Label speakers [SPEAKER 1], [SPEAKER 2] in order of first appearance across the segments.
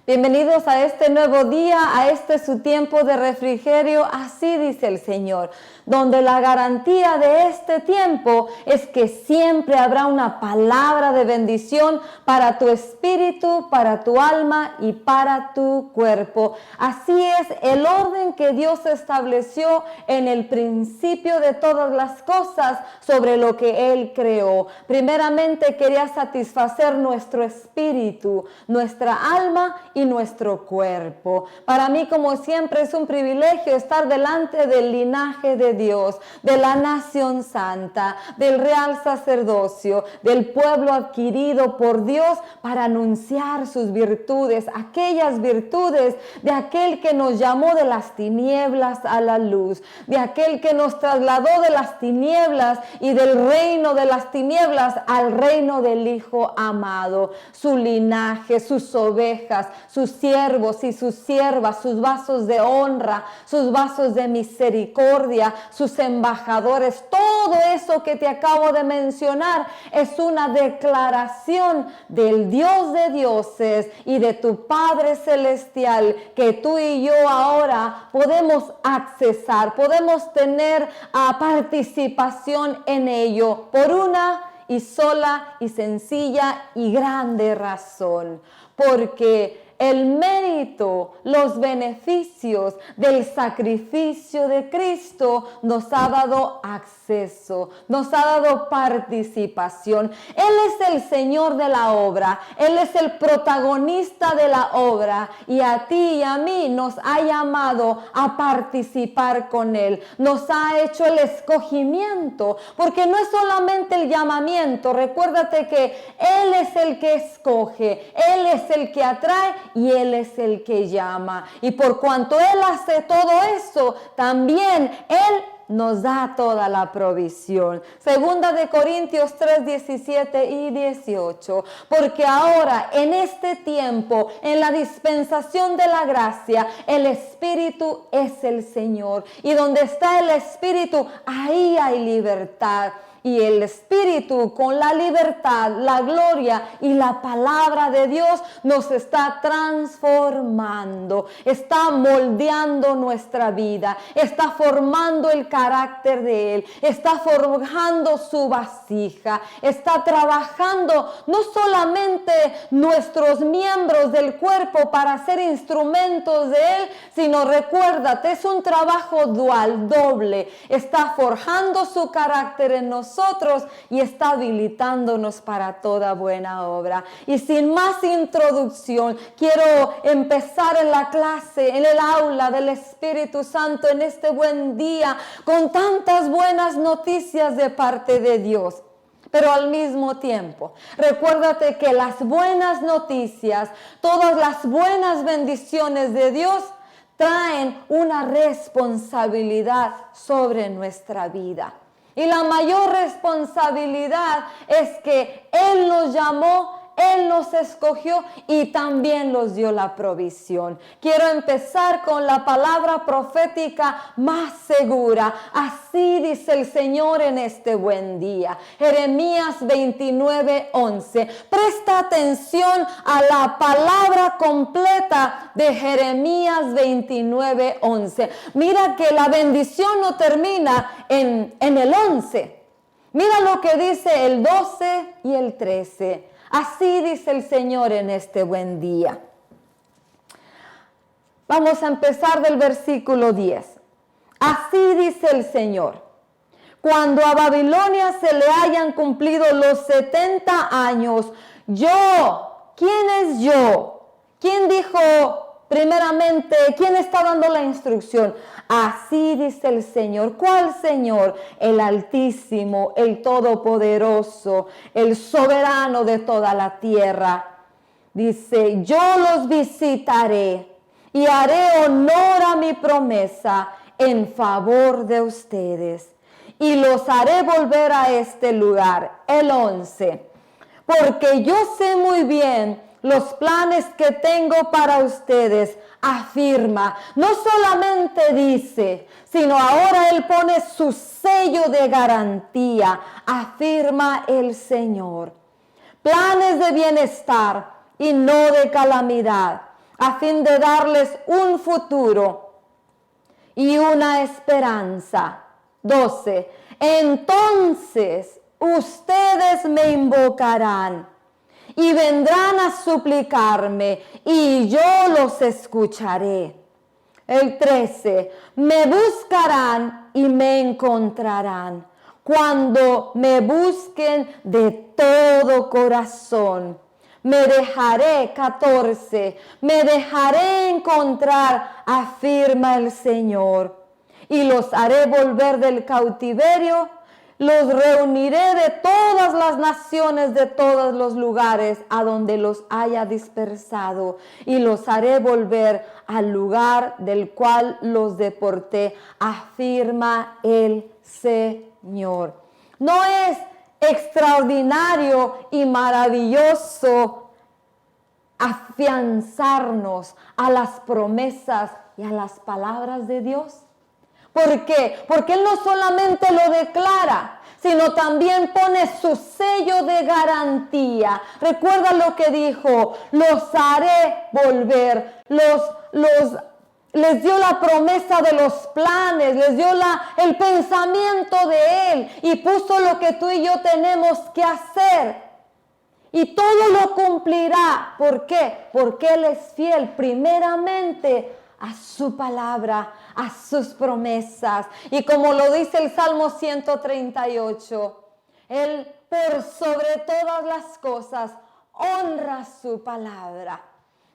[SPEAKER 1] Bienvenidos a este nuevo día, a este su tiempo de refrigerio, así dice el Señor, donde la garantía de este tiempo es que siempre habrá una palabra de bendición para tu espíritu, para tu alma y para tu cuerpo. Así es el orden que Dios estableció en el principio de todas las cosas sobre lo que Él creó. Primeramente quería satisfacer nuestro espíritu, nuestra alma y nuestro cuerpo. Para mí, como siempre, es un privilegio estar delante del linaje de Dios, de la nación santa, del real sacerdocio, del pueblo adquirido por Dios para anunciar sus virtudes, aquellas virtudes de aquel que nos llamó de las tinieblas a la luz, de aquel que nos trasladó de las tinieblas y del reino de las tinieblas al reino del Hijo amado. Su linaje, sus ovejas, sus siervos y sus siervas, sus vasos de honra, sus vasos de misericordia, sus embajadores, todo eso que te acabo de mencionar es una declaración del Dios de dioses y de tu Padre Celestial que tú y yo ahora podemos accesar, podemos tener participación en ello por una y sola y sencilla y grande razón, porque el mérito, los beneficios del sacrificio de Cristo nos ha dado acceso, nos ha dado participación. Él es el Señor de la obra, Él es el protagonista de la obra y a ti y a mí nos ha llamado a participar con Él. Nos ha hecho el escogimiento, porque no es solamente el llamamiento. Recuérdate que Él es el que escoge, Él es el que atrae y Él es el que llama. Y por cuanto Él hace todo eso, también Él nos da toda la provisión. Segunda de Corintios 3, 17 y 18. Porque ahora, en este tiempo, en la dispensación de la gracia, el Espíritu es el Señor. Y donde está el Espíritu, ahí hay libertad. Y el Espíritu con la libertad, la gloria y la palabra de Dios nos está transformando, está moldeando nuestra vida, está formando el carácter de Él, está forjando su vasija, está trabajando no solamente nuestros miembros del cuerpo para ser instrumentos de Él, sino recuérdate, es un trabajo dual, doble, está forjando su carácter en nosotros y está habilitándonos para toda buena obra. Y sin más introducción, quiero empezar en la clase, en el aula del Espíritu Santo en este buen día, con tantas buenas noticias de parte de Dios. Pero al mismo tiempo, recuérdate que las buenas noticias, todas las buenas bendiciones de Dios, traen una responsabilidad sobre nuestra vida. Y la mayor responsabilidad es que Él nos llamó, Él nos escogió y también nos dio la provisión. Quiero empezar con la palabra profética más segura. Así dice el Señor en este buen día. Jeremías 29, 11. Presta atención a la palabra completa de Jeremías 29, 11. Mira que la bendición no termina en el 11. Mira lo que dice el 12 y el 13. Así dice el Señor en este buen día. Vamos a empezar del versículo 10. Así dice el Señor: cuando a Babilonia se le hayan cumplido los 70 años, yo, ¿quién es yo? ¿Quién dijo primeramente? ¿Quién está dando la instrucción? Así dice el Señor. ¿Cuál Señor? El Altísimo, el Todopoderoso, el soberano de toda la tierra. Dice: yo los visitaré y haré honor a mi promesa en favor de ustedes. Y los haré volver a este lugar. El 11. Porque yo sé muy bien los planes que tengo para ustedes, afirma. No solamente dice, sino ahora Él pone su sello de garantía, afirma el Señor. Planes de bienestar y no de calamidad, a fin de darles un futuro y una esperanza. 12. Entonces ustedes me invocarán y vendrán a suplicarme y yo los escucharé. El 13. Me buscarán y me encontrarán cuando me busquen de todo corazón. Me dejaré, 14, me dejaré encontrar, afirma el Señor, y los haré volver del cautiverio. Los reuniré de todas las naciones, de todos los lugares a donde los haya dispersado, y los haré volver al lugar del cual los deporté, afirma el Señor. No es extraordinario y maravilloso afianzarnos a las promesas y a las palabras de Dios. ¿Por qué? Porque Él no solamente lo declara, sino también pone su sello de garantía. Recuerda lo que dijo: los haré volver, les dio la promesa de los planes, les dio el pensamiento de Él y puso lo que tú y yo tenemos que hacer. Y todo lo cumplirá. ¿Por qué? Porque Él es fiel primeramente a su palabra, a sus promesas. Y como lo dice el Salmo 138, Él por sobre todas las cosas honra su palabra.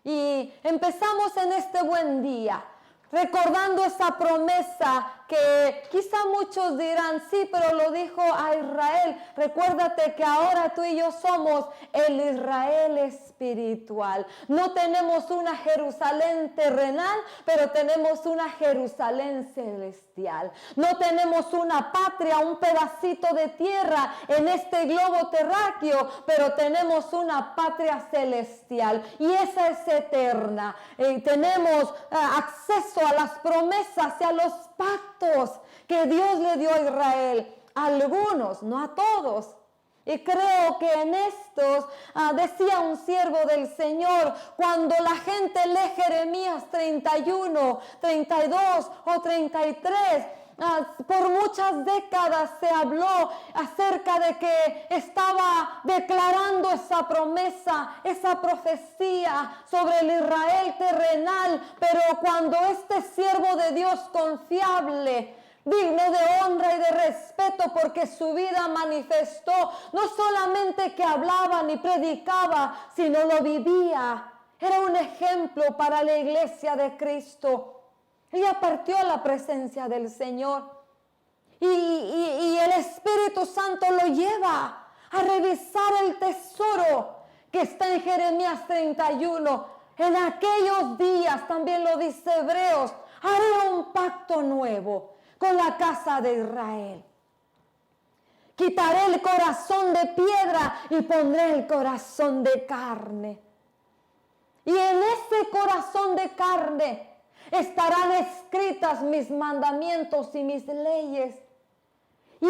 [SPEAKER 1] Y empezamos en este buen día recordando esa promesa que quizá muchos dirán, sí, pero lo dijo a Israel. Recuérdate que ahora tú y yo somos el Israel espiritual. No tenemos una Jerusalén terrenal, pero tenemos una Jerusalén celestial. No tenemos una patria, un pedacito de tierra en este globo terráqueo, pero tenemos una patria celestial y esa es eterna. Tenemos acceso a las promesas y a los pactos que Dios le dio a Israel, a algunos, no a todos. Y creo que en estos, decía un siervo del Señor, cuando la gente lee Jeremías 31, 32 o 33, por muchas décadas se habló acerca de que estaba declarando esa promesa, esa profecía sobre el Israel terrenal, pero cuando este siervo de Dios confiable, digno de honra y de respeto porque su vida manifestó, no solamente que hablaba ni predicaba, sino lo vivía. Era un ejemplo para la iglesia de Cristo. Ella partió a la presencia del Señor y el Espíritu Santo lo lleva a revisar el tesoro que está en Jeremías 31. En aquellos días, también lo dice Hebreos, haré un pacto nuevo con la casa de Israel. Quitaré el corazón de piedra y pondré el corazón de carne. Y en ese corazón de carne estarán escritas mis mandamientos y mis leyes. Y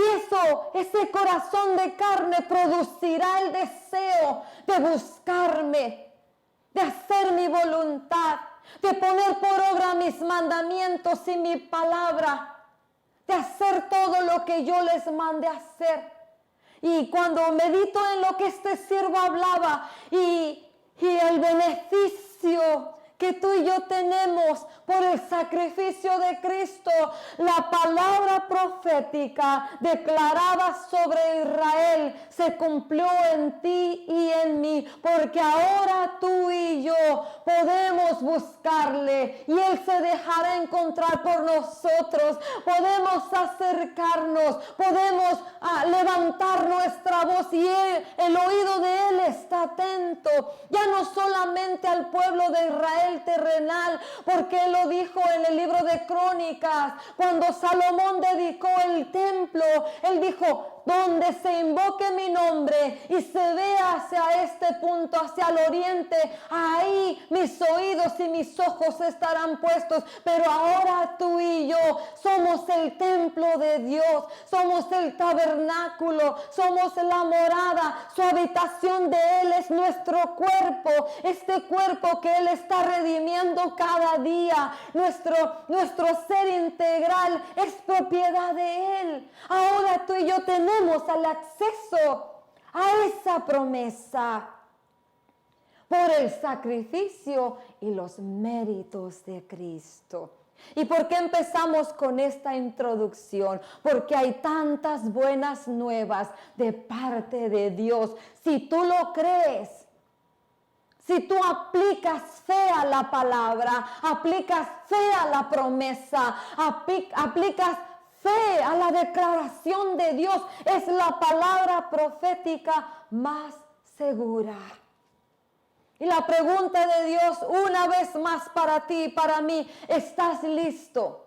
[SPEAKER 1] ese corazón de carne producirá el deseo de buscarme, de hacer mi voluntad, de poner por obra mis mandamientos y mi palabra, de hacer todo lo que yo les mande hacer. Y cuando medito en lo que este siervo hablaba y el beneficio que tú y yo tenemos por el sacrificio de Cristo, la palabra profética declarada sobre Israel se cumplió en ti y en mí, porque ahora tú y yo podemos buscarle y Él se dejará encontrar por nosotros. Podemos acercarnos, podemos levantar nuestra voz y el oído de Él está atento, ya no solamente al pueblo de Israel terrenal, porque Él lo dijo en el libro de Crónicas, cuando Salomón dedicó el templo, Él dijo, donde se invoque mi nombre y se vea hacia este punto, hacia el oriente, ahí mis oídos y mis ojos estarán puestos. Pero ahora tú y yo somos el templo de Dios, somos el tabernáculo, somos la morada, su habitación de Él es nuestro cuerpo, este cuerpo que Él está redimiendo cada día. Nuestro ser integral es propiedad de Él. Ahora tú y yo tenemos el acceso a esa promesa por el sacrificio y los méritos de Cristo. ¿Y por qué empezamos con esta introducción? Porque hay tantas buenas nuevas de parte de Dios. Si tú lo crees, si tú aplicas fe a la palabra, aplicas fe a la promesa, aplicas fe a la declaración de Dios, es la palabra profética más segura. Y la pregunta de Dios una vez más para ti y para mí, ¿estás listo?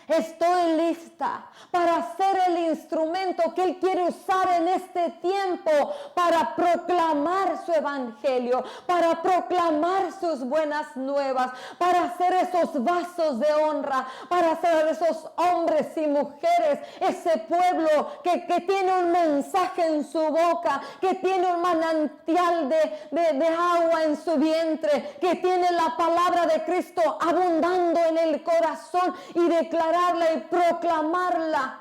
[SPEAKER 1] Estoy lista para ser el instrumento que Él quiere usar en este tiempo para proclamar su evangelio, para proclamar sus buenas nuevas, para ser esos vasos de honra, para ser esos hombres y mujeres, ese pueblo que tiene un mensaje en su boca, que tiene un manantial de agua en su vientre, que tiene la palabra de Cristo abundando en el corazón y declararla y proclamarla.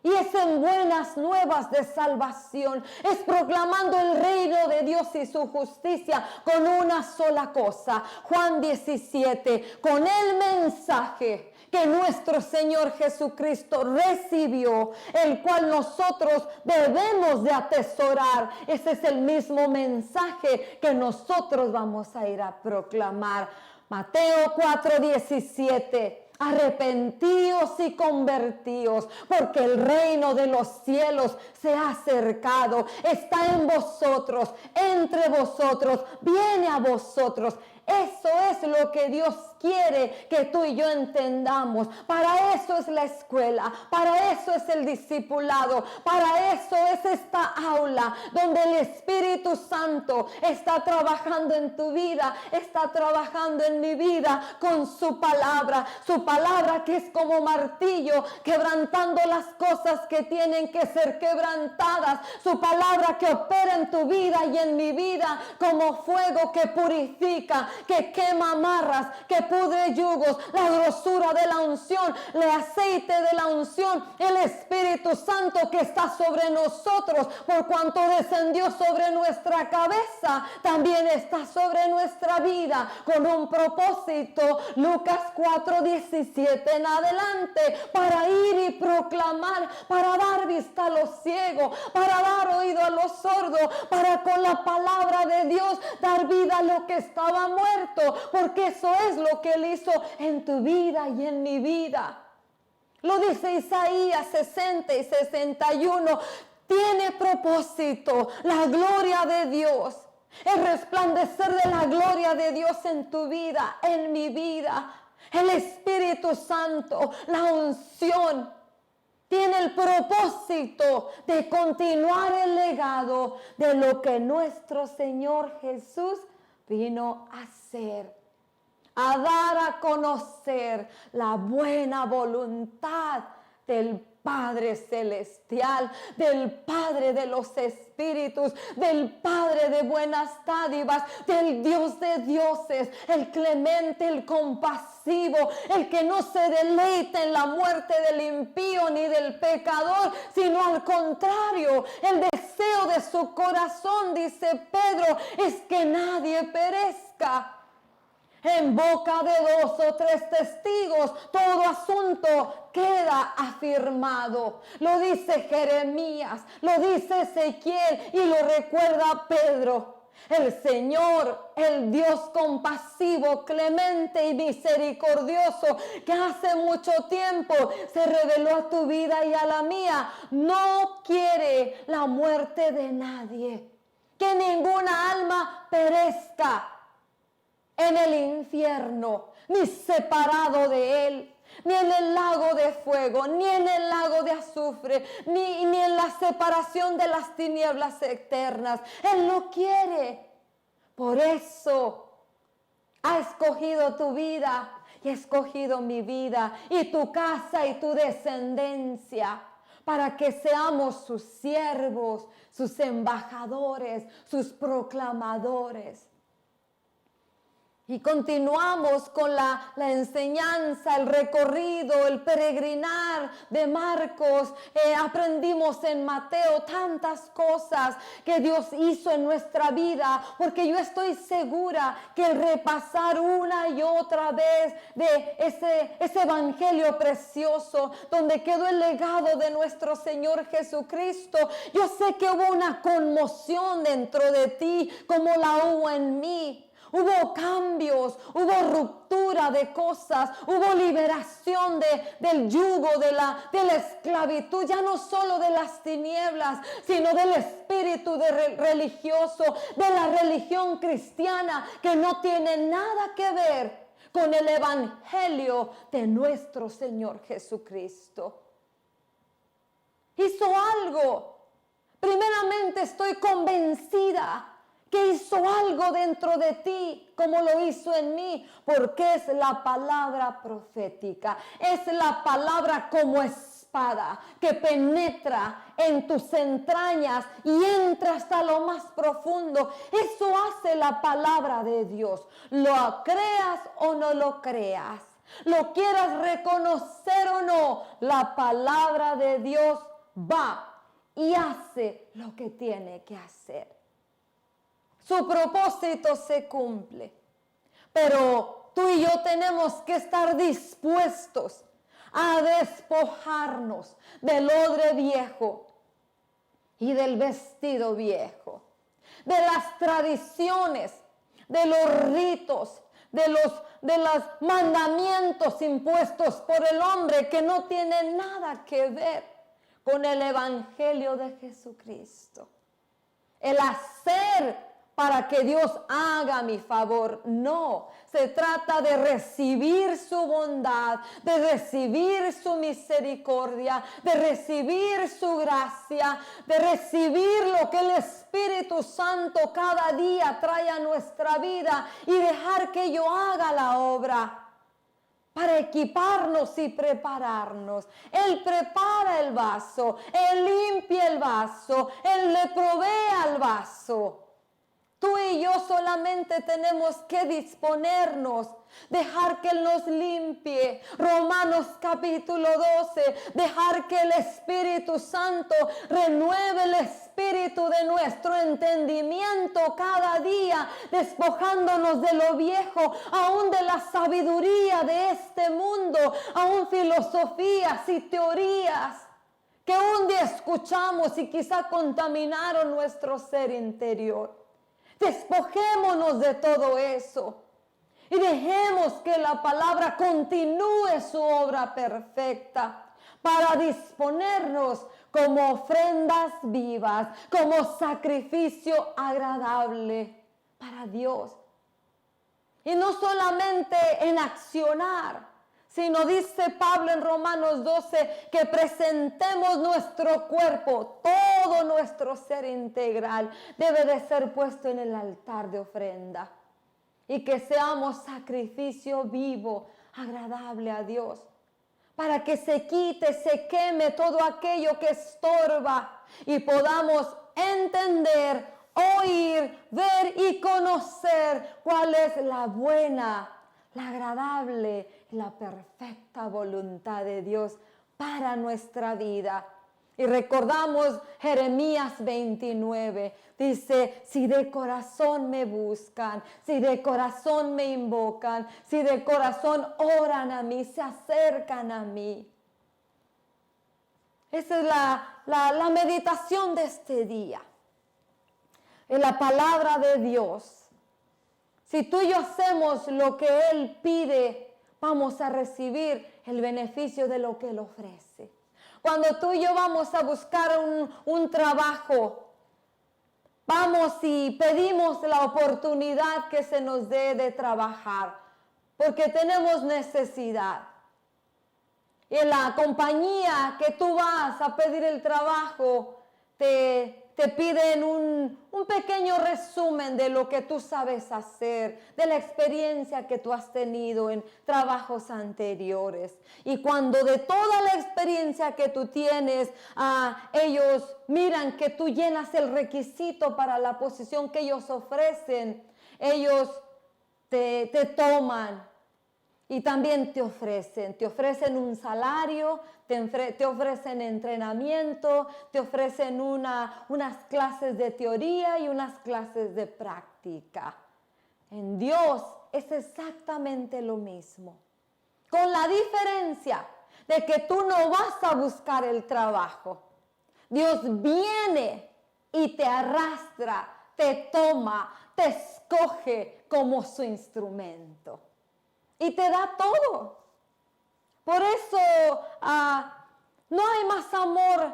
[SPEAKER 1] Y es en buenas nuevas de salvación, es proclamando el reino de Dios y su justicia con una sola cosa. Juan 17, con el mensaje que nuestro Señor Jesucristo recibió, el cual nosotros debemos de atesorar. Ese es el mismo mensaje que nosotros vamos a ir a proclamar. Mateo 4:17. Arrepentíos y convertíos, porque el reino de los cielos se ha acercado, está en vosotros, entre vosotros, viene a vosotros. Eso es lo que Dios quiere que tú y yo entendamos. Para eso es la escuela, para eso es el discipulado, para eso es esta aula donde el Espíritu Santo está trabajando en tu vida, está trabajando en mi vida con su palabra que es como martillo, quebrantando las cosas que tienen que ser quebrantadas, su palabra que opera en tu vida y en mi vida como fuego que purifica, que quema amarras, que pudre yugos, la grosura de la unción, el aceite de la unción, el Espíritu Santo que está sobre nosotros, por cuanto descendió sobre nuestra cabeza, también está sobre nuestra vida con un propósito. Lucas 4:17 en adelante, para ir y proclamar, para dar vista a los ciegos, para dar oído a los sordos, para con la palabra de Dios dar vida a lo que estaba muerto, porque eso es lo que Él hizo en tu vida y en mi vida. Lo dice Isaías 60 y 61, tiene propósito la gloria de Dios, el resplandecer de la gloria de Dios en tu vida, en mi vida. El Espíritu Santo, la unción, tiene el propósito de continuar el legado de lo que nuestro Señor Jesús vino a hacer, a dar a conocer la buena voluntad del Padre Celestial, del Padre de los Espíritus, del Padre de buenas dádivas, del Dios de dioses, el clemente, el compasivo, el que no se deleita en la muerte del impío ni del pecador, sino al contrario, el deseo de su corazón, dice Pedro, es que nadie perezca. En boca de 2 o 3 testigos, todo asunto queda afirmado. Lo dice Jeremías, lo dice Ezequiel y lo recuerda Pedro. El Señor, el Dios compasivo, clemente y misericordioso, que hace mucho tiempo se reveló a tu vida y a la mía, no quiere la muerte de nadie, que ninguna alma perezca en el infierno, ni separado de Él. ni en el lago de fuego, ni en el lago de azufre, ni en la separación de las tinieblas eternas. Él no quiere. Por eso ha escogido tu vida y ha escogido mi vida y tu casa y tu descendencia para que seamos sus siervos, sus embajadores, sus proclamadores. Y continuamos con la enseñanza, el recorrido, el peregrinar de Marcos. Aprendimos en Mateo tantas cosas que Dios hizo en nuestra vida, porque yo estoy segura que el repasar una y otra vez de ese evangelio precioso, donde quedó el legado de nuestro Señor Jesucristo, yo sé que hubo una conmoción dentro de ti, como la hubo en mí. Hubo cambios, hubo ruptura de cosas, hubo liberación del yugo, de la esclavitud, ya no solo de las tinieblas, sino del espíritu religioso, de la religión cristiana, que no tiene nada que ver con el evangelio de nuestro Señor Jesucristo. Hizo algo. Primeramente estoy convencida que hizo algo dentro de ti, como lo hizo en mí, porque es la palabra profética, es la palabra como espada que penetra en tus entrañas y entra hasta lo más profundo. Eso hace la palabra de Dios, lo creas o no lo creas, lo quieras reconocer o no, la palabra de Dios va y hace lo que tiene que hacer. Su propósito se cumple, pero tú y yo tenemos que estar dispuestos a despojarnos del odre viejo y del vestido viejo, de las tradiciones, de los ritos, de los mandamientos impuestos por el hombre que no tienen nada que ver con el evangelio de Jesucristo. El hacer para que Dios haga mi favor. No, se trata de recibir su bondad, de recibir su misericordia, de recibir su gracia, de recibir lo que el Espíritu Santo cada día trae a nuestra vida y dejar que yo haga la obra para equiparnos y prepararnos. Él prepara el vaso, Él limpia el vaso, Él le provee al vaso. Tú y yo solamente tenemos que disponernos, dejar que Él nos limpie. Romanos capítulo 12, dejar que el Espíritu Santo renueve el espíritu de nuestro entendimiento cada día, despojándonos de lo viejo, aún de la sabiduría de este mundo, aún filosofías y teorías que un día escuchamos y quizá contaminaron nuestro ser interior. Despojémonos de todo eso y dejemos que la palabra continúe su obra perfecta para disponernos como ofrendas vivas, como sacrificio agradable para Dios. Y no solamente en accionar, sino dice Pablo en Romanos 12 que presentemos nuestro cuerpo, todo nuestro ser integral debe de ser puesto en el altar de ofrenda y que seamos sacrificio vivo, agradable a Dios, para que se quite, se queme todo aquello que estorba y podamos entender, oír, ver y conocer cuál es la buena, la agradable y la perfecta voluntad de Dios para nuestra vida. Y recordamos Jeremías 29, dice, si de corazón me buscan, si de corazón me invocan, si de corazón oran a mí, se acercan a mí. Esa es la meditación de este día. En la palabra de Dios. Si tú y yo hacemos lo que Él pide, vamos a recibir el beneficio de lo que Él ofrece. Cuando tú y yo vamos a buscar un trabajo, vamos y pedimos la oportunidad que se nos dé de trabajar, porque tenemos necesidad. en la compañía que tú vas a pedir el trabajo, te piden un pequeño resumen de lo que tú sabes hacer, de la experiencia que tú has tenido en trabajos anteriores. Y cuando de toda la experiencia que tú tienes, ellos miran que tú llenas el requisito para la posición que ellos ofrecen, ellos te toman. Y también te ofrecen un salario, te ofrecen entrenamiento, te ofrecen unas clases de teoría y unas clases de práctica. En Dios es exactamente lo mismo, con la diferencia de que tú no vas a buscar el trabajo. Dios viene y te arrastra, te toma, te escoge como su instrumento. Y te da todo. Por eso no hay más amor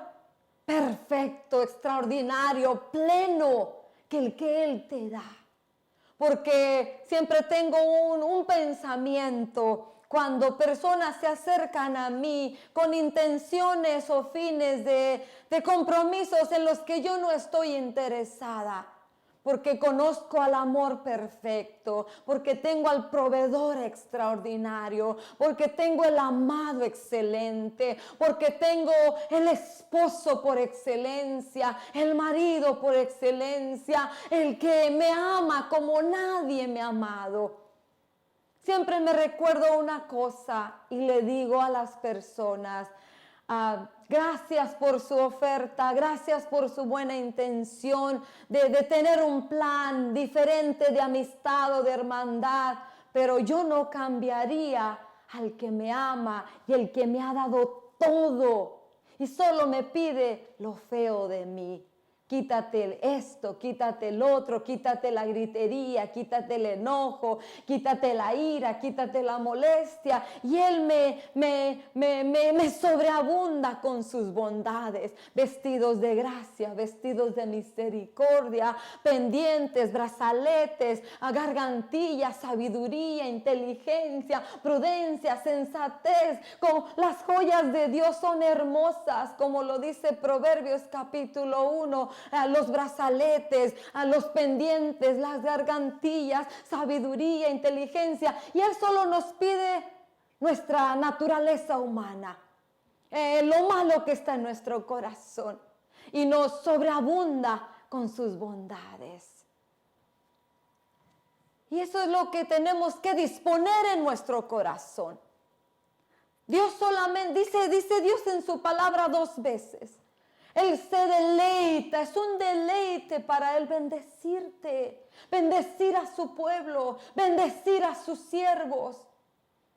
[SPEAKER 1] perfecto, extraordinario, pleno que el que Él te da. Porque siempre tengo un pensamiento cuando personas se acercan a mí con intenciones o fines de compromisos en los que yo no estoy interesada. Porque conozco al amor perfecto, porque tengo al proveedor extraordinario, porque tengo el amado excelente, porque tengo el esposo por excelencia, el marido por excelencia, el que me ama como nadie me ha amado. Siempre me recuerdo una cosa y le digo a las personas, gracias por su oferta, gracias por su buena intención de tener un plan diferente de amistad o de hermandad, pero yo no cambiaría al que me ama y el que me ha dado todo y solo me pide lo feo de mí. Quítate esto, quítate el otro, quítate la gritería, quítate el enojo, quítate la ira, quítate la molestia. Y Él me sobreabunda con sus bondades, vestidos de gracia, vestidos de misericordia, pendientes, brazaletes, gargantillas, sabiduría, inteligencia, prudencia, sensatez. Con las joyas de Dios son hermosas, como lo dice Proverbios capítulo 1. Los brazaletes, los pendientes, las gargantillas, sabiduría, inteligencia. Y Él solo nos pide nuestra naturaleza humana, lo malo que está en nuestro corazón, y nos sobreabunda con sus bondades. Y eso es lo que tenemos que disponer en nuestro corazón. Dios solamente, dice Dios en su palabra 2 veces. Él se deleita, es un deleite para Él bendecirte, bendecir a su pueblo, bendecir a sus siervos.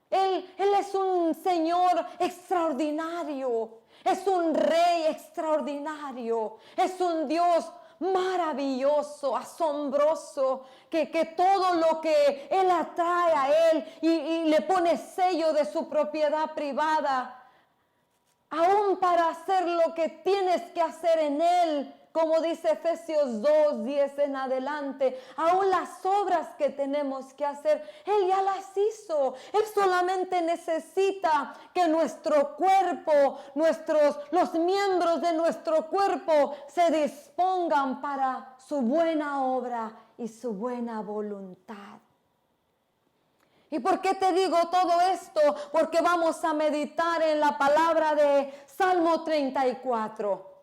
[SPEAKER 1] Él es un Señor extraordinario, es un Rey extraordinario, es un Dios maravilloso, asombroso, que todo lo que Él atrae a Él y le pone sello de su propiedad privada, aún para hacer lo que tienes que hacer en Él, como dice Efesios 2:10 en adelante, aún las obras que tenemos que hacer, Él ya las hizo. Él solamente necesita que nuestro cuerpo, los miembros de nuestro cuerpo se dispongan para su buena obra y su buena voluntad. ¿Y por qué te digo todo esto? Porque vamos a meditar en la palabra de Salmo 34.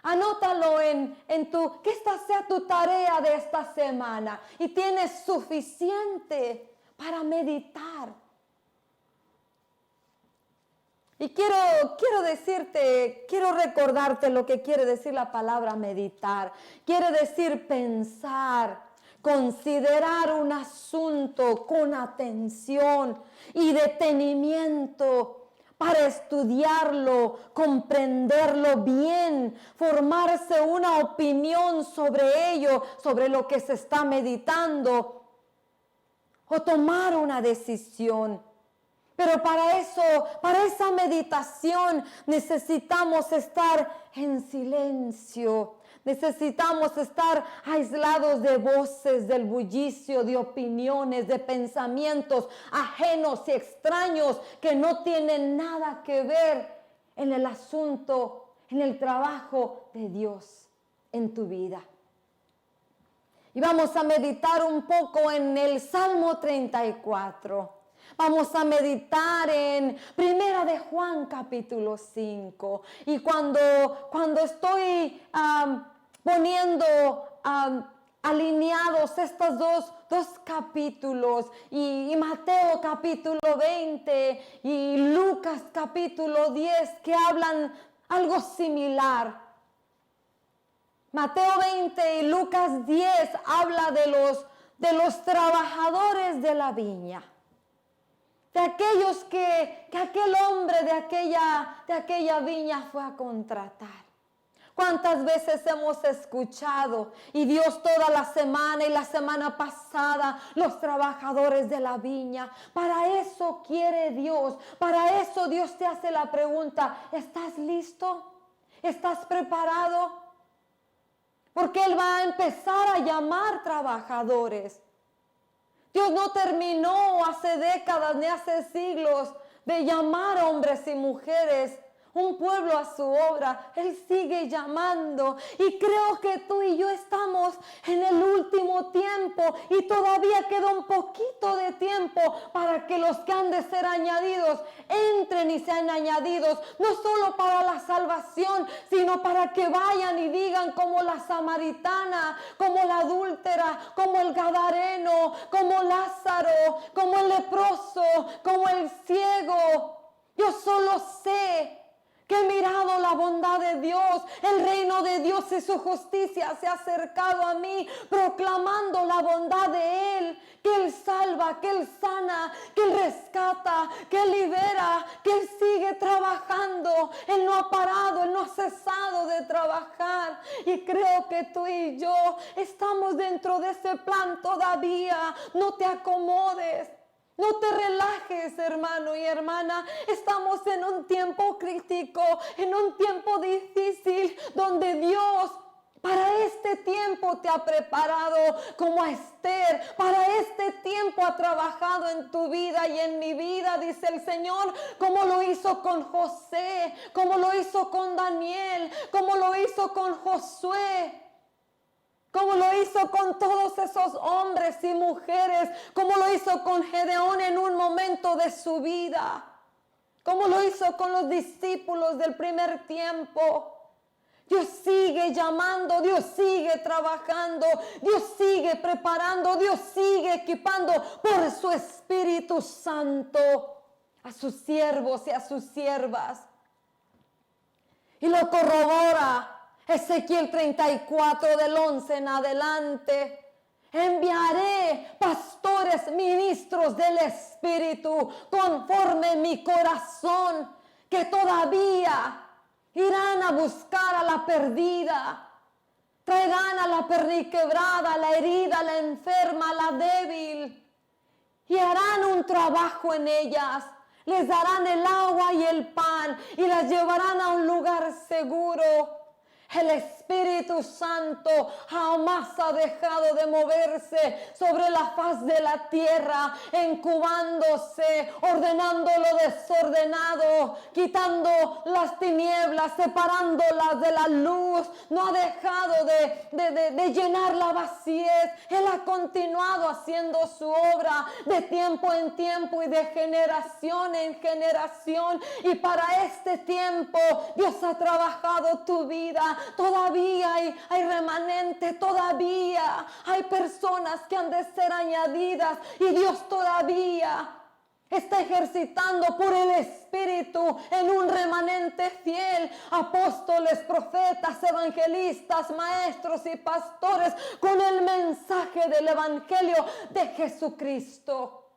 [SPEAKER 1] Anótalo que esta sea tu tarea de esta semana y tienes suficiente para meditar. Y quiero recordarte lo que quiere decir la palabra meditar. Quiere decir pensar, considerar un asunto con atención y detenimiento para estudiarlo, comprenderlo bien, formarse una opinión sobre ello, sobre lo que se está meditando o tomar una decisión. Pero para esa meditación necesitamos estar en silencio, Necesitamos estar aislados de voces, del bullicio, de opiniones, de pensamientos ajenos y extraños que no tienen nada que ver en el asunto, en el trabajo de Dios en tu vida. Y vamos a meditar un poco en el Salmo 34. Vamos a meditar en Primera de Juan capítulo 5. Y cuando estoy poniendo alineados estos dos capítulos y Mateo capítulo 20 y Lucas capítulo 10 que hablan algo similar. Mateo 20 y Lucas 10 habla de los trabajadores de la viña. De aquellos que aquel hombre de aquella viña fue a contratar. ¿Cuántas veces hemos escuchado? Y Dios toda la semana y la semana pasada, los trabajadores de la viña. Para eso quiere Dios. Para eso Dios te hace la pregunta, ¿estás listo? ¿Estás preparado? Porque Él va a empezar a llamar trabajadores. Dios no terminó hace décadas ni hace siglos de llamar hombres y mujeres, un pueblo a su obra. Él sigue llamando y creo que tú y yo estamos en el último tiempo y todavía queda un poquito de tiempo para que los que han de ser añadidos entren y sean añadidos, no solo para la salvación, sino para que vayan y digan como la samaritana, como la adúltera, como el gadareno, como Lázaro, como el leproso, como el ciego. Yo solo sé que he mirado la bondad de Dios, el reino de Dios y su justicia se ha acercado a mí, proclamando la bondad de Él, que Él salva, que Él sana, que Él rescata, que Él libera, que Él sigue trabajando. Él no ha parado, Él no ha cesado de trabajar. Y creo que tú y yo estamos dentro de ese plan todavía. No te acomodes. No te relajes, hermano y hermana. Estamos en un tiempo crítico, en un tiempo difícil, donde Dios para este tiempo te ha preparado como a Esther. Para este tiempo ha trabajado en tu vida y en mi vida, dice el Señor, como lo hizo con José, como lo hizo con Daniel, como lo hizo con Josué. Como lo hizo con todos esos hombres y mujeres, como lo hizo con Gedeón en un momento de su vida, como lo hizo con los discípulos del primer tiempo. Dios sigue llamando, Dios sigue trabajando, Dios sigue preparando, Dios sigue equipando por su Espíritu Santo a sus siervos y a sus siervas. Y lo corrobora Ezequiel 34 del 11 en adelante. Enviaré pastores, ministros del Espíritu, conforme mi corazón, que todavía irán a buscar a la perdida. Traerán a la perniquebrada, a la herida, a la enferma, a la débil. Y harán un trabajo en ellas. Les darán el agua y el pan y las llevarán a un lugar seguro. El Espíritu Santo jamás ha dejado de moverse sobre la faz de la tierra, incubándose, ordenando lo desordenado, quitando las tinieblas, separándolas de la luz. No ha dejado de llenar la vacíez. Él ha continuado haciendo su obra de tiempo en tiempo y de generación en generación. Y para este tiempo Dios ha trabajado tu vida. Todavía hay remanente, todavía hay personas que han de ser añadidas y Dios todavía está ejercitando por el Espíritu en un remanente fiel, apóstoles, profetas, evangelistas, maestros y pastores con el mensaje del Evangelio de Jesucristo.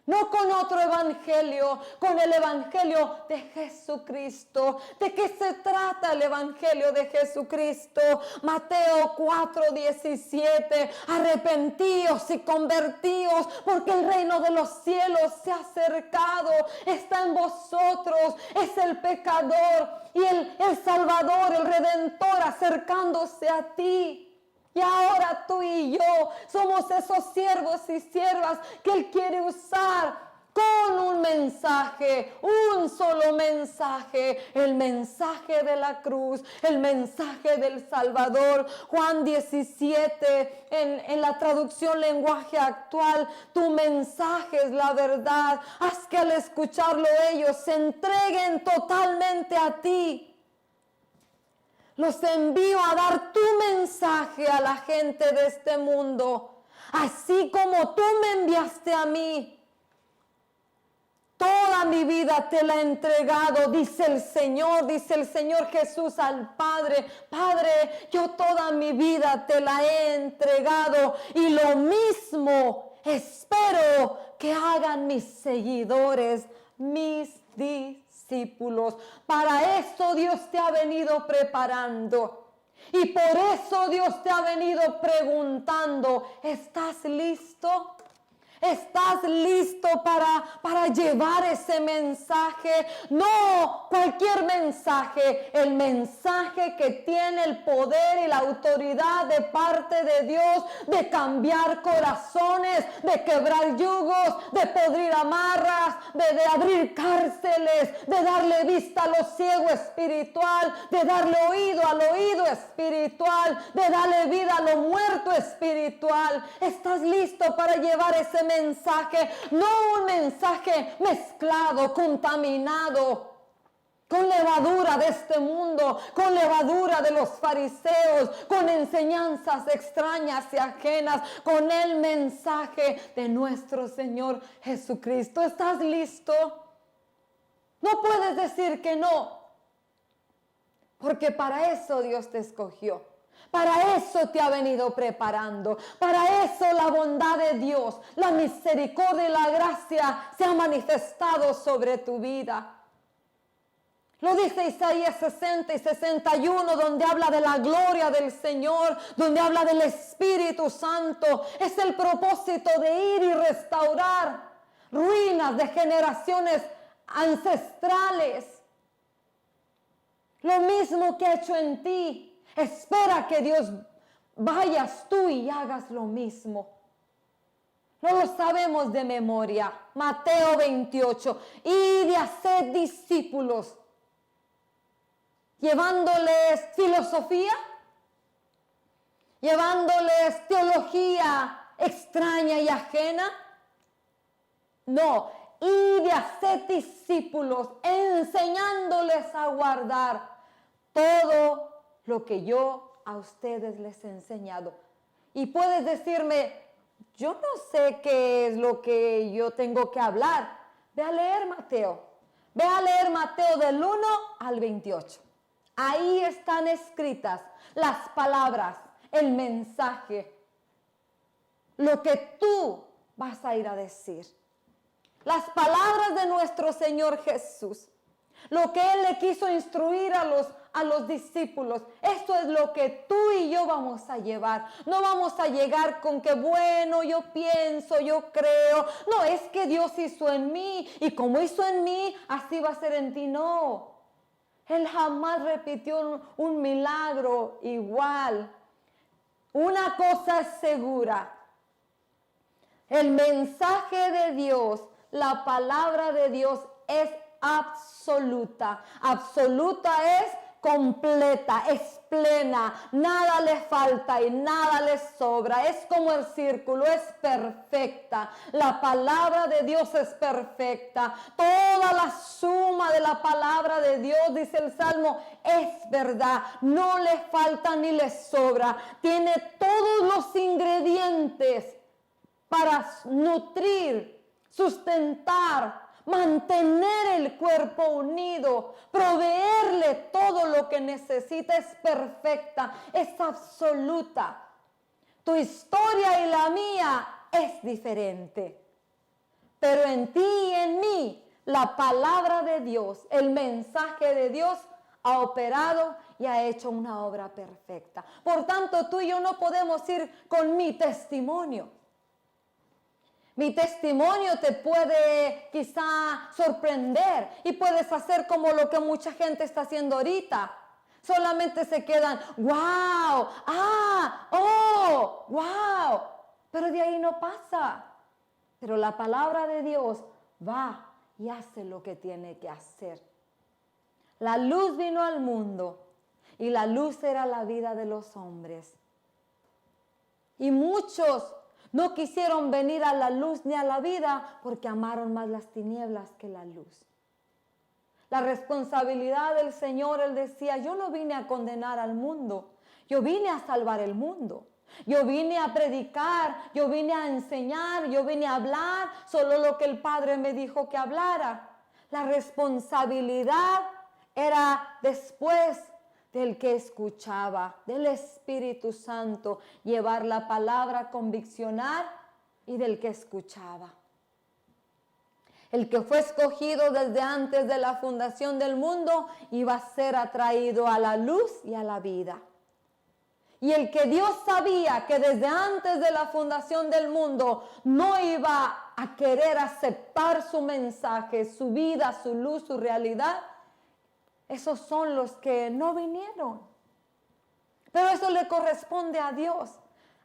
[SPEAKER 1] No con otro evangelio, con el evangelio de Jesucristo. ¿De qué se trata el evangelio de Jesucristo? Mateo 4:17. Arrepentíos y convertíos, porque el reino de los cielos se ha acercado. Está en vosotros. Es el pecador y el Salvador, el Redentor acercándose a ti. Y ahora tú y yo somos esos siervos y siervas que Él quiere usar con un mensaje, un solo mensaje, el mensaje de la cruz, el mensaje del Salvador. Juan 17, en la traducción lenguaje actual, tu mensaje es la verdad. Haz que al escucharlo ellos se entreguen totalmente a ti. Los envío a dar tu mensaje a la gente de este mundo, así como tú me enviaste a mí. Toda mi vida te la he entregado, dice el Señor Jesús al Padre. Padre, yo toda mi vida te la he entregado y lo mismo espero que hagan mis seguidores, mis discípulos. Para eso Dios te ha venido preparando. Y por eso Dios te ha venido preguntando, ¿estás listo? ¿Estás listo para llevar ese mensaje? No cualquier mensaje, el mensaje que tiene el poder y la autoridad de parte de Dios de cambiar corazones, de quebrar yugos, de podrir amarras, de abrir cárceles, de darle vista a lo ciego espiritual, de darle oído al oído espiritual, de darle vida a lo muerto espiritual. ¿Estás listo para llevar ese mensaje? No un mensaje mezclado, contaminado con levadura de este mundo, con levadura de los fariseos, con enseñanzas extrañas y ajenas, con el mensaje de nuestro Señor Jesucristo. ¿Estás listo? No puedes decir que no, porque para eso Dios te escogió. Para eso te ha venido preparando. Para eso la bondad de Dios, la misericordia y la gracia se ha manifestado sobre tu vida. Lo dice Isaías 60 y 61, donde habla de la gloria del Señor, donde habla del Espíritu Santo. Es el propósito de ir y restaurar ruinas de generaciones ancestrales. Lo mismo que ha hecho en ti. Espera que Dios vayas tú y hagas lo mismo. No lo sabemos de memoria. Mateo 28. Y de hacer discípulos, llevándoles filosofía, llevándoles teología extraña y ajena. No, y de hacer discípulos, enseñándoles a guardar todo lo que yo a ustedes les he enseñado. Y puedes decirme, yo no sé qué es lo que yo tengo que hablar. Ve a leer Mateo. Ve a leer Mateo del 1 al 28. Ahí están escritas las palabras, el mensaje, lo que tú vas a ir a decir. Las palabras de nuestro Señor Jesús. Lo que Él le quiso instruir a los discípulos. Esto es lo que tú y yo vamos a llevar. No vamos a llegar con que bueno, yo pienso, yo creo. No, es que Dios hizo en mí. Y como hizo en mí, así va a ser en ti. No. Él jamás repitió un milagro igual. Una cosa es segura. El mensaje de Dios, la palabra de Dios es absoluta. Absoluta es completa, es plena, nada le falta y nada le sobra. Es como el círculo, es perfecta. La palabra de Dios es perfecta. Toda la suma de la palabra de Dios, dice el Salmo, es verdad. No le falta ni le sobra. Tiene todos los ingredientes para nutrir, sustentar, mantener el cuerpo unido, proveerle todo lo que necesita. Es perfecta, es absoluta. Tu historia y la mía es diferente. Pero en ti y en mí, la palabra de Dios, el mensaje de Dios ha operado y ha hecho una obra perfecta. Por tanto, tú y yo no podemos ir con mi testimonio. Mi testimonio te puede quizá sorprender y puedes hacer como lo que mucha gente está haciendo ahorita. Solamente se quedan, wow, oh, wow. Pero de ahí no pasa. Pero la palabra de Dios va y hace lo que tiene que hacer. La luz vino al mundo y la luz era la vida de los hombres. Y muchos no quisieron venir a la luz ni a la vida porque amaron más las tinieblas que la luz. La responsabilidad del Señor, Él decía, yo no vine a condenar al mundo, yo vine a salvar el mundo. Yo vine a predicar, yo vine a enseñar, yo vine a hablar solo lo que el Padre me dijo que hablara. La responsabilidad era después del que escuchaba, del Espíritu Santo, llevar la palabra, conviccionar, y del que escuchaba. El que fue escogido desde antes de la fundación del mundo iba a ser atraído a la luz y a la vida. Y el que Dios sabía que desde antes de la fundación del mundo no iba a querer aceptar su mensaje, su vida, su luz, su realidad, esos son los que no vinieron. Pero eso le corresponde a Dios.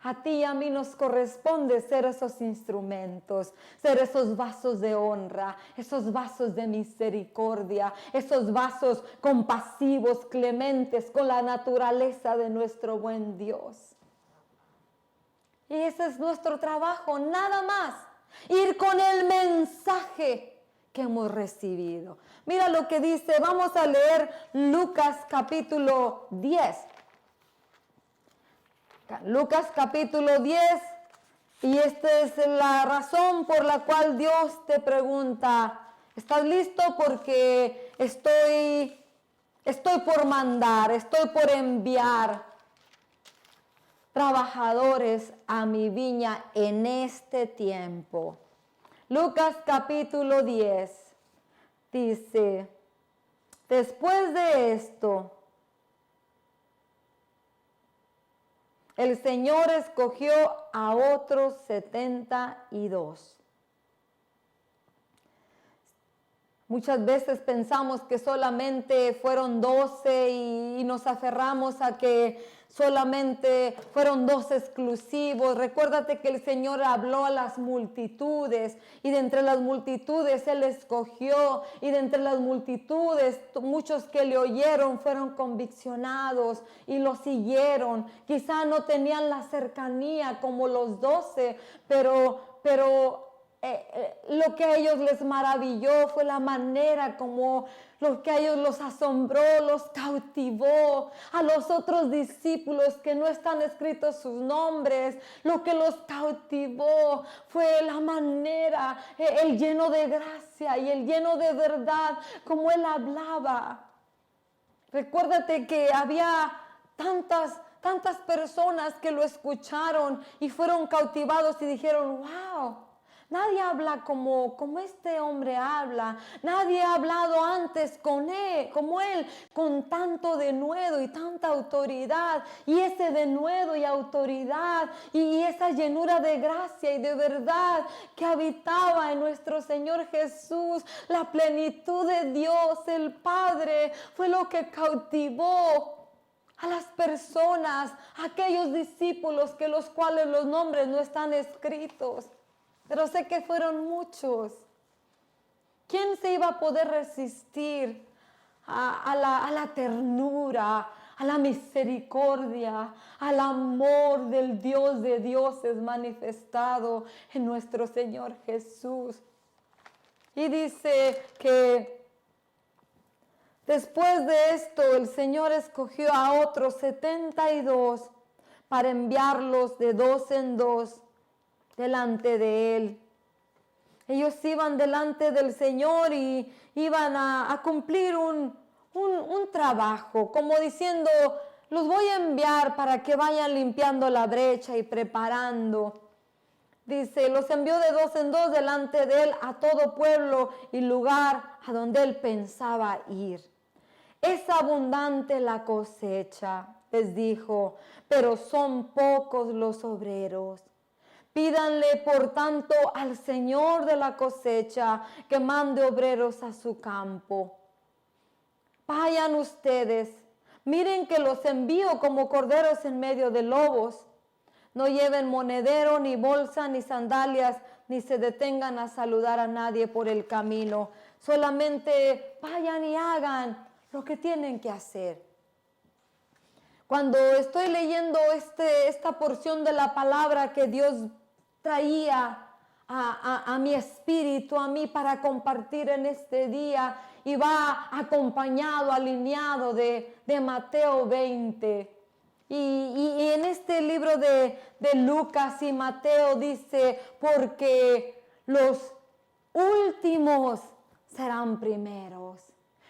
[SPEAKER 1] A ti y a mí nos corresponde ser esos instrumentos, ser esos vasos de honra, esos vasos de misericordia, esos vasos compasivos, clementes con la naturaleza de nuestro buen Dios. Y ese es nuestro trabajo, nada más, ir con el mensaje que hemos recibido. Mira lo que dice, vamos a leer Lucas capítulo 10. Lucas capítulo 10, y esta es la razón por la cual Dios te pregunta, ¿estás listo? Porque estoy por mandar, estoy por enviar trabajadores a mi viña en este tiempo. Lucas capítulo 10 dice, después de esto, el Señor escogió a otros 72. Muchas veces pensamos que solamente fueron 12 y nos aferramos a que solamente fueron 12 exclusivos. Recuérdate que el Señor habló a las multitudes y de entre las multitudes Él escogió, y de entre las multitudes muchos que le oyeron fueron conviccionados y lo siguieron. Quizá no tenían la cercanía como los 12, pero lo que a ellos les maravilló fue la manera como lo que a ellos los asombró, los cautivó. A los otros discípulos que no están escritos sus nombres, lo que los cautivó fue la manera, el lleno de gracia y el lleno de verdad, como Él hablaba. Recuérdate que había tantas personas que lo escucharon y fueron cautivados y dijeron, wow. Nadie habla como este hombre habla. Nadie ha hablado antes como él, con tanto denuedo y tanta autoridad. Y ese denuedo y autoridad y esa llenura de gracia y de verdad que habitaba en nuestro Señor Jesús, la plenitud de Dios, el Padre, fue lo que cautivó a las personas, a aquellos discípulos que los cuales los nombres no están escritos. Pero sé que fueron muchos. ¿Quién se iba a poder resistir a la ternura, a la misericordia, al amor del Dios de dioses manifestado en nuestro Señor Jesús? Y dice que después de esto el Señor escogió a otros 72 para enviarlos de dos en dos delante de Él. Ellos iban delante del Señor y iban a cumplir un trabajo, como diciendo, los voy a enviar para que vayan limpiando la brecha y preparando. Dice, los envió de dos en dos delante de él a todo pueblo y lugar a donde él pensaba ir. Es abundante la cosecha, les dijo, pero son pocos los obreros. Pídanle, por tanto, al Señor de la cosecha que mande obreros a su campo. Vayan ustedes, miren que los envío como corderos en medio de lobos. No lleven monedero, ni bolsa, ni sandalias, ni se detengan a saludar a nadie por el camino. Solamente vayan y hagan lo que tienen que hacer. Cuando estoy leyendo esta porción de la palabra que Dios traía a mi espíritu, a mí para compartir en este día, y va acompañado, alineado de Mateo 20. Y en este libro de Lucas y Mateo dice, porque los últimos serán primeros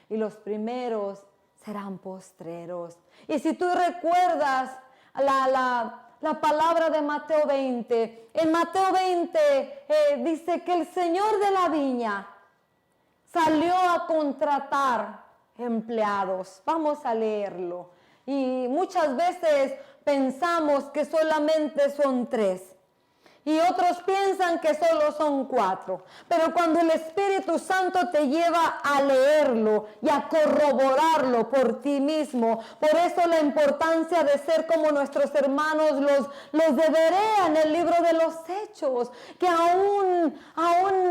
[SPEAKER 1] y los primeros serán postreros. Y si tú recuerdas la palabra de Mateo 20, en Mateo 20 dice que el Señor de la viña salió a contratar empleados. Vamos a leerlo. Y muchas veces pensamos que solamente son 3. Y otros piensan que solo son 4. Pero cuando el Espíritu Santo te lleva a leerlo y a corroborarlo por ti mismo, por eso la importancia de ser como nuestros hermanos los de Berea en el libro de los Hechos, que aún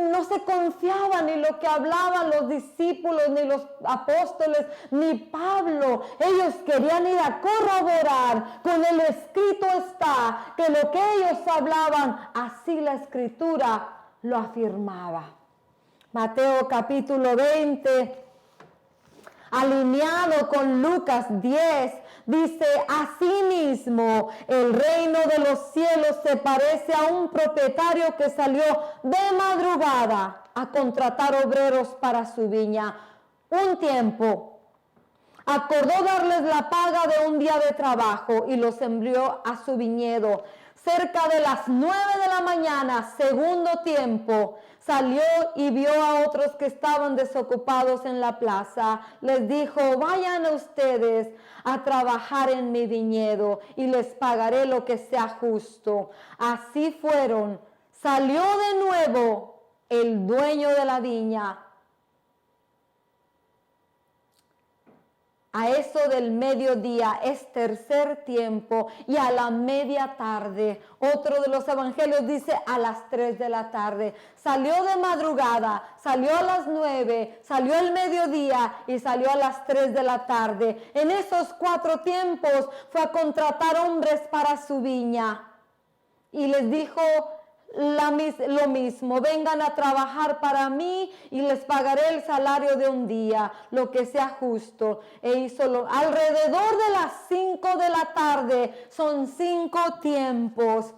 [SPEAKER 1] no se confiaban ni lo que hablaban los discípulos, ni los apóstoles, ni Pablo. Ellos querían ir a corroborar. Con el escrito está que lo que ellos hablaban, así la escritura lo afirmaba. Mateo capítulo 20, alineado con Lucas 10, dice, asimismo, el reino de los cielos se parece a un propietario que salió de madrugada a contratar obreros para su viña. Un tiempo acordó darles la paga de un día de trabajo y los envió a su viñedo. Cerca de las 9 de la mañana, segundo tiempo, salió y vio a otros que estaban desocupados en la plaza. Les dijo, vayan ustedes a trabajar en mi viñedo y les pagaré lo que sea justo. Así fueron. Salió de nuevo el dueño de la viña. A eso del mediodía es tercer tiempo y a la media tarde. Otro de los evangelios dice a las 3 de la tarde. Salió de madrugada, salió a las 9, salió al mediodía y salió a las 3 de la tarde. En esos 4 tiempos fue a contratar hombres para su viña. Y les dijo lo mismo, vengan a trabajar para mí y les pagaré el salario de un día, lo que sea justo. E hizo alrededor de las 5 de la tarde, son 5 tiempos.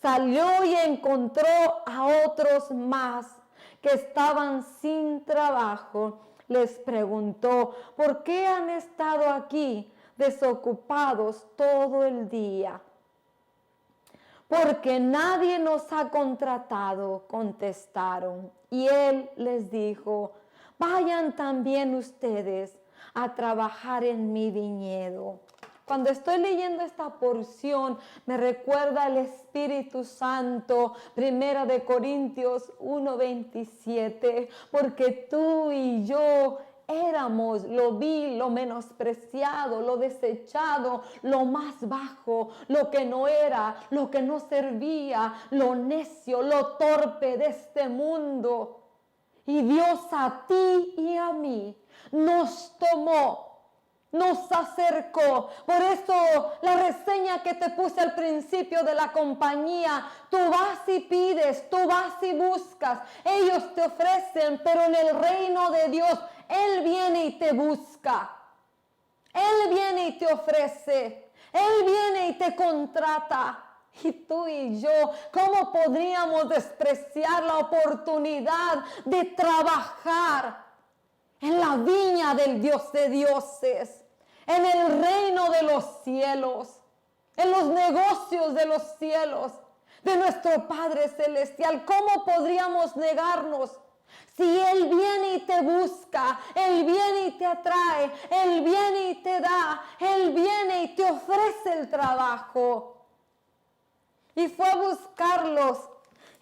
[SPEAKER 1] Salió y encontró a otros más que estaban sin trabajo. Les preguntó, ¿por qué han estado aquí desocupados todo el día? Porque nadie nos ha contratado, contestaron. Y él les dijo, vayan también ustedes a trabajar en mi viñedo. Cuando estoy leyendo esta porción, me recuerda el Espíritu Santo, 1 de Corintios 1:27, porque tú y yo éramos lo vil, lo menospreciado, lo desechado, lo más bajo, lo que no era, lo que no servía, lo necio, lo torpe de este mundo. Y Dios a ti y a mí nos tomó, nos acercó. Por eso la reseña que te puse al principio de la compañía, tú vas y pides, tú vas y buscas, ellos te ofrecen, pero en el reino de Dios, Él viene y te busca. Él viene y te ofrece. Él viene y te contrata. Y tú y yo, ¿cómo podríamos despreciar la oportunidad de trabajar en la viña del Dios de dioses, en el reino de los cielos, en los negocios de los cielos? de nuestro Padre Celestial. ¿Cómo podríamos negarnos? Si Él viene y te busca, Él viene y te atrae, Él viene y te da, Él viene y te ofrece el trabajo. Y fue a buscarlos.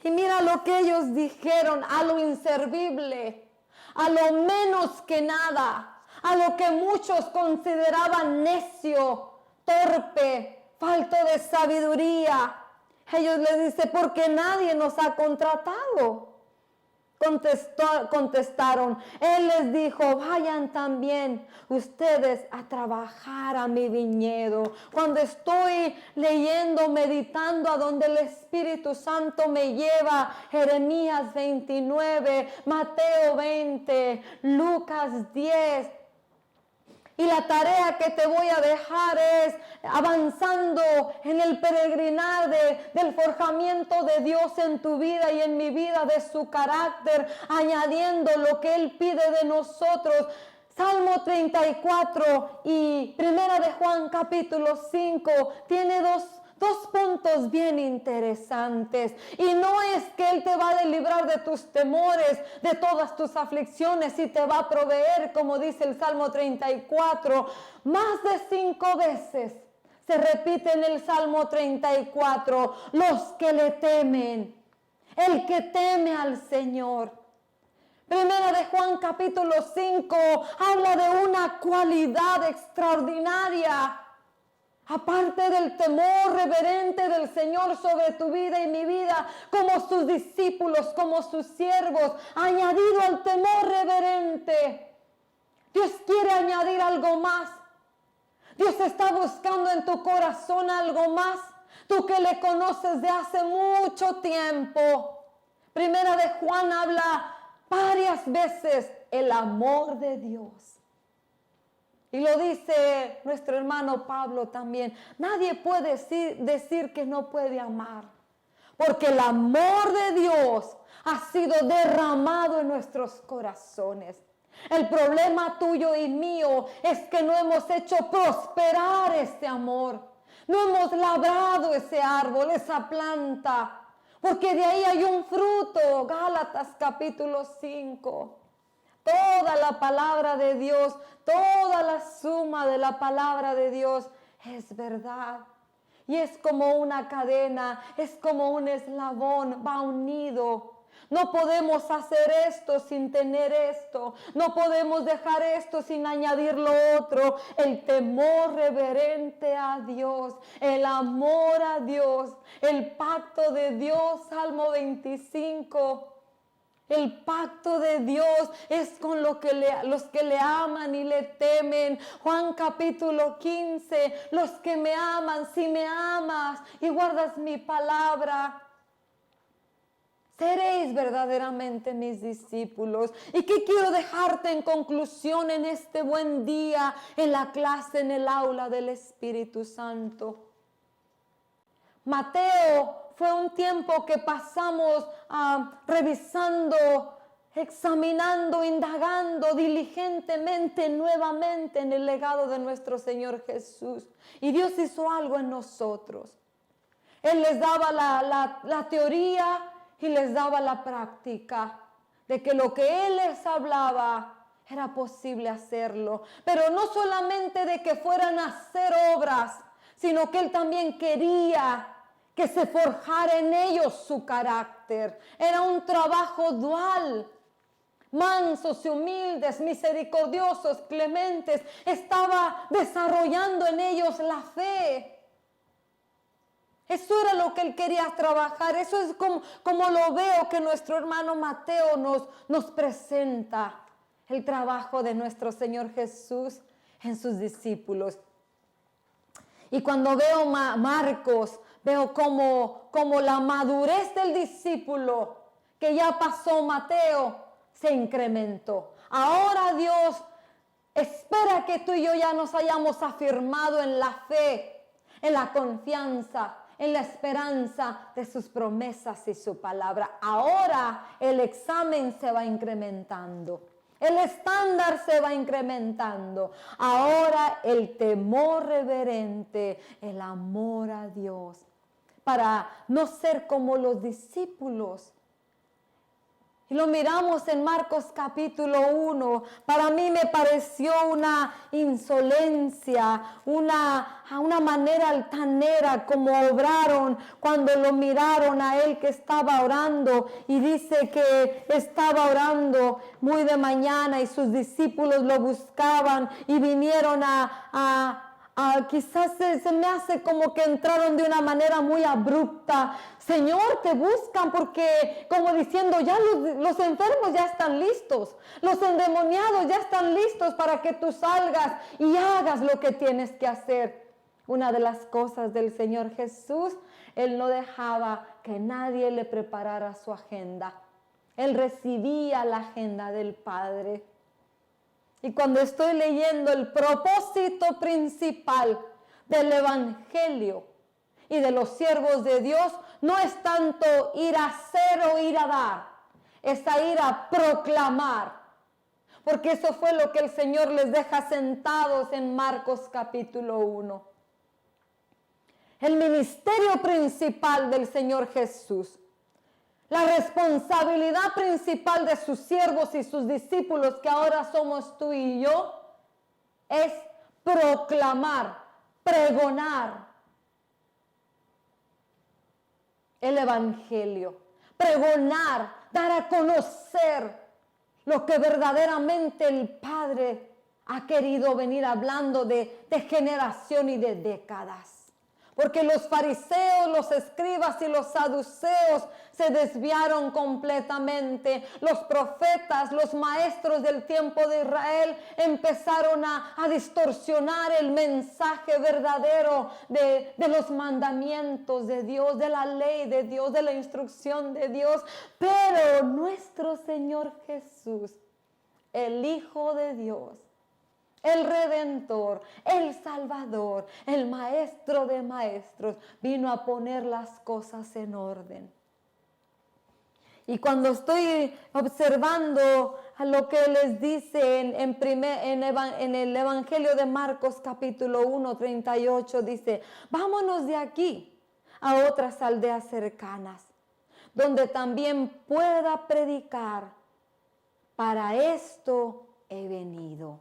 [SPEAKER 1] Y mira lo que ellos dijeron: a lo inservible, a lo menos que nada, a lo que muchos consideraban necio, torpe, falto de sabiduría. Ellos les dicen: porque nadie nos ha contratado. Contestaron, Él les dijo: vayan también ustedes a trabajar a mi viñedo. Cuando estoy leyendo, meditando a donde el Espíritu Santo me lleva, Jeremías 29, Mateo 20, Lucas 10, y la tarea que te voy a dejar es avanzando en el peregrinar del forjamiento de Dios en tu vida y en mi vida, de su carácter, añadiendo lo que Él pide de nosotros. Salmo 34 y Primera de Juan capítulo 5 tiene dos puntos bien interesantes. Y no es que Él te va a librar de tus temores, de todas tus aflicciones, y te va a proveer, como dice el Salmo 34. Más de 5 veces se repite en el Salmo 34: los que le temen, el que teme al Señor. Primera de Juan capítulo 5 habla de una cualidad extraordinaria. Aparte del temor reverente del Señor sobre tu vida y mi vida, como sus discípulos, como sus siervos, añadido al temor reverente, Dios quiere añadir algo más. Dios está buscando en tu corazón algo más. Tú que le conoces de hace mucho tiempo. Primera de Juan habla varias veces el amor de Dios. Y lo dice nuestro hermano Pablo también. Nadie puede decir que no puede amar, porque el amor de Dios ha sido derramado en nuestros corazones. El problema tuyo y mío es que no hemos hecho prosperar este amor. No hemos labrado ese árbol, esa planta, porque de ahí hay un fruto. Gálatas capítulo 5. Toda la palabra de Dios, toda la suma de la palabra de Dios es verdad. Y es como una cadena, es como un eslabón, va unido. No podemos hacer esto sin tener esto. No podemos dejar esto sin añadir lo otro. El temor reverente a Dios, el amor a Dios, el pacto de Dios, Salmo 25. El pacto de Dios es con los que le aman y le temen. Juan capítulo 15, los que me aman, si me amas y guardas mi palabra, seréis verdaderamente mis discípulos. ¿Y qué quiero dejarte en conclusión en este buen día, en la clase, en el aula del Espíritu Santo? Mateo fue un tiempo que pasamos revisando, examinando, indagando diligentemente nuevamente en el legado de nuestro Señor Jesús. Y Dios hizo algo en nosotros. Él les daba la teoría y les daba la práctica de que lo que Él les hablaba era posible hacerlo. Pero no solamente de que fueran a hacer obras, sino que Él también quería que se forjara en ellos su carácter. Era un trabajo dual. Mansos y humildes, misericordiosos, clementes. Estaba desarrollando en ellos la fe. Eso era lo que Él quería trabajar. Eso es como lo veo que nuestro hermano Mateo nos presenta el trabajo de nuestro Señor Jesús en sus discípulos. Y cuando veo Marcos, veo como la madurez del discípulo que ya pasó Mateo se incrementó. Ahora Dios espera que tú y yo ya nos hayamos afirmado en la fe, en la confianza, en la esperanza de sus promesas y su palabra. Ahora el examen se va incrementando. El estándar se va incrementando. Ahora el temor reverente, el amor a Dios. para no ser como los discípulos. Y lo miramos en Marcos capítulo 1. Para mí me pareció una insolencia, una manera altanera como obraron cuando lo miraron a él que estaba orando. Y dice que estaba orando muy de mañana y sus discípulos lo buscaban y vinieron quizás se me hace como que entraron de una manera muy abrupta. Señor, te buscan porque, como diciendo, ya los enfermos ya están listos, los endemoniados ya están listos para que tú salgas y hagas lo que tienes que hacer. Una de las cosas del Señor Jesús, Él no dejaba que nadie le preparara su agenda. Él recibía la agenda del Padre. Y cuando estoy leyendo el propósito principal del Evangelio y de los siervos de Dios, no es tanto ir a hacer o ir a dar, es a ir a proclamar. Porque eso fue lo que el Señor les deja sentados en Marcos capítulo 1. El ministerio principal del Señor Jesús. La responsabilidad principal de sus siervos y sus discípulos, que ahora somos tú y yo, es proclamar, pregonar el Evangelio. Pregonar, dar a conocer lo que verdaderamente el Padre ha querido venir hablando de generación y de décadas. Porque los fariseos, los escribas y los saduceos se desviaron completamente. Los profetas, los maestros del tiempo de Israel empezaron a distorsionar el mensaje verdadero de los mandamientos de Dios, de la ley de Dios, de la instrucción de Dios. Pero nuestro Señor Jesús, el Hijo de Dios, el Redentor, el Salvador, el Maestro de Maestros, vino a poner las cosas en orden. Y cuando estoy observando a lo que les dice en el Evangelio de Marcos capítulo 1, 38, dice, vámonos de aquí a otras aldeas cercanas, donde también pueda predicar. Para esto he venido.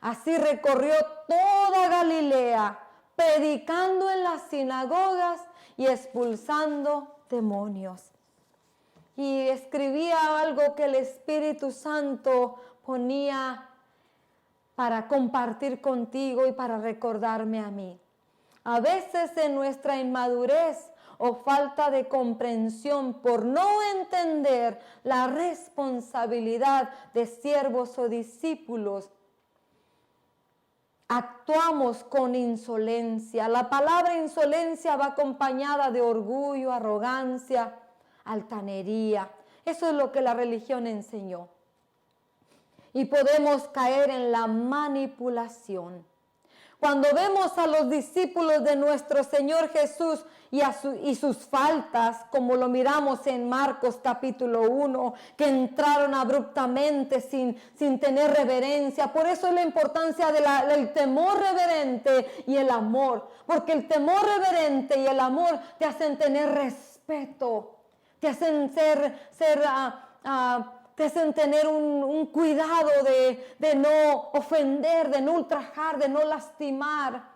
[SPEAKER 1] Así recorrió toda Galilea, predicando en las sinagogas y expulsando demonios. Y escribía algo que el Espíritu Santo ponía para compartir contigo y para recordarme a mí. A veces en nuestra inmadurez o falta de comprensión por no entender la responsabilidad de siervos o discípulos, actuamos con insolencia. La palabra insolencia va acompañada de orgullo, arrogancia, altanería. Eso es lo que la religión enseñó. Y podemos caer en la manipulación. Cuando vemos a los discípulos de nuestro Señor Jesús y sus faltas, como lo miramos en Marcos capítulo 1, que entraron abruptamente sin tener reverencia. Por eso es la importancia del temor reverente y el amor. Porque el temor reverente y el amor te hacen tener respeto, te hacen te hacen tener un cuidado de no ofender, de no ultrajar, de no lastimar.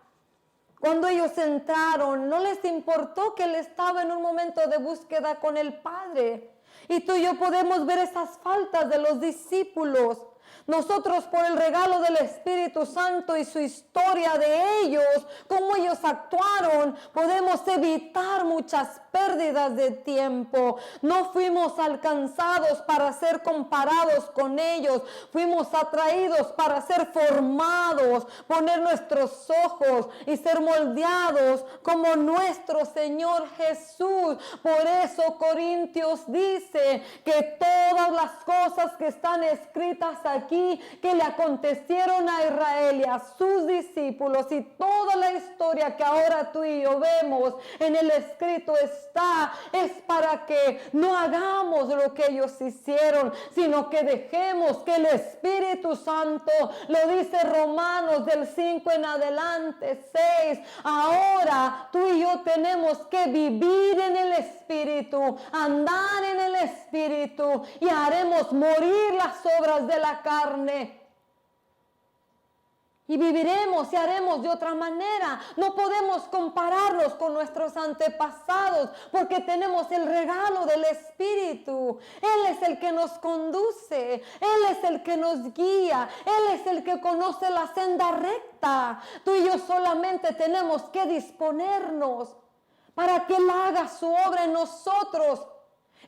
[SPEAKER 1] Cuando ellos entraron, no les importó que él estaba en un momento de búsqueda con el Padre. Y tú y yo podemos ver esas faltas de los discípulos. Nosotros, por el regalo del Espíritu Santo y su historia de ellos, cómo ellos actuaron, podemos evitar muchas pérdidas de tiempo. No fuimos alcanzados para ser comparados con ellos. Fuimos atraídos para ser formados, poner nuestros ojos y ser moldeados como nuestro Señor Jesús. Por eso Corintios dice que todas las cosas que están escritas aquí, que le acontecieron a Israel y a sus discípulos, y toda la historia que ahora tú y yo vemos en el escrito es está es para que no hagamos lo que ellos hicieron, sino que dejemos que el Espíritu Santo, lo dice Romanos del 5 en adelante, 6, ahora tú y yo tenemos que vivir en el Espíritu, andar en el Espíritu y haremos morir las obras de la carne. Y viviremos y haremos de otra manera. No podemos compararnos con nuestros antepasados porque tenemos el regalo del Espíritu. Él es el que nos conduce. Él es el que nos guía. Él es el que conoce la senda recta. Tú y yo solamente tenemos que disponernos para que Él haga su obra en nosotros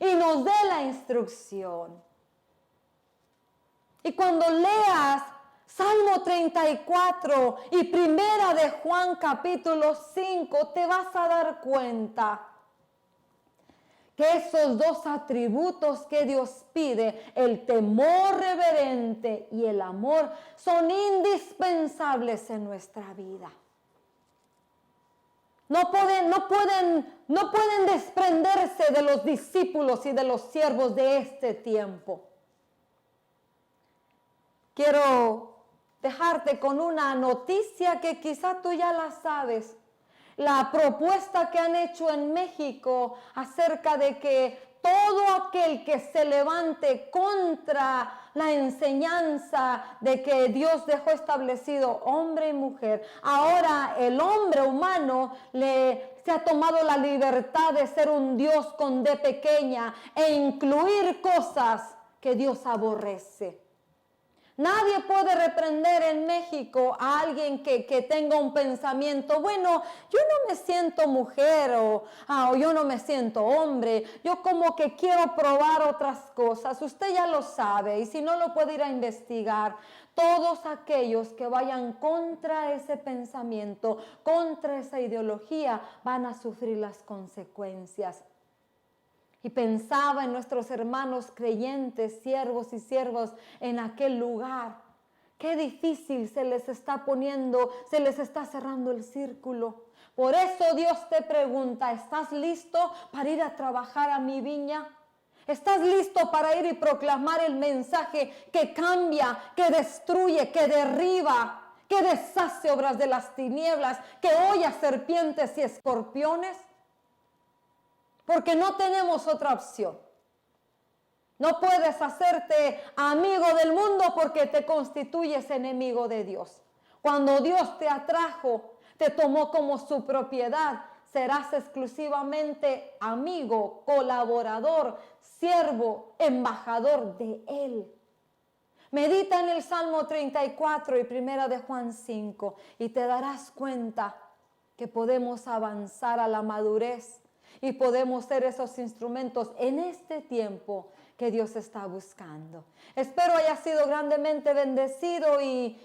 [SPEAKER 1] y nos dé la instrucción. Y cuando leas Salmo 34 y Primera de Juan capítulo 5, te vas a dar cuenta que esos dos atributos que Dios pide, el temor reverente y el amor, son indispensables en nuestra vida. No pueden desprenderse de los discípulos y de los siervos de este tiempo. Quiero dejarte con una noticia que quizá tú ya la sabes. La propuesta que han hecho en México acerca de que todo aquel que se levante contra la enseñanza de que Dios dejó establecido hombre y mujer, ahora el hombre humano se ha tomado la libertad de ser un Dios con D pequeña e incluir cosas que Dios aborrece. Nadie puede reprender en México a alguien que tenga un pensamiento, bueno, yo no me siento mujer o yo no me siento hombre, yo como que quiero probar otras cosas. Usted ya lo sabe y si no lo puede ir a investigar. Todos aquellos que vayan contra ese pensamiento, contra esa ideología, van a sufrir las consecuencias. Y pensaba en nuestros hermanos creyentes, siervos y siervas en aquel lugar. Qué difícil se les está poniendo, se les está cerrando el círculo. Por eso Dios te pregunta, ¿estás listo para ir a trabajar a mi viña? ¿Estás listo para ir y proclamar el mensaje que cambia, que destruye, que derriba, que deshace obras de las tinieblas, que holla serpientes y escorpiones? Porque no tenemos otra opción. No puedes hacerte amigo del mundo porque te constituyes enemigo de Dios. Cuando Dios te atrajo, te tomó como su propiedad, serás exclusivamente amigo, colaborador, siervo, embajador de Él. Medita en el Salmo 34 y Primera de Juan 5 y te darás cuenta que podemos avanzar a la madurez y podemos ser esos instrumentos en este tiempo que Dios está buscando. Espero haya sido grandemente bendecido y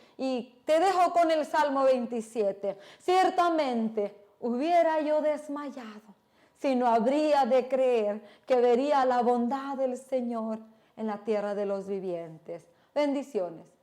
[SPEAKER 1] te dejo con el Salmo 27. Ciertamente hubiera yo desmayado si no habría de creer que vería la bondad del Señor en la tierra de los vivientes. Bendiciones.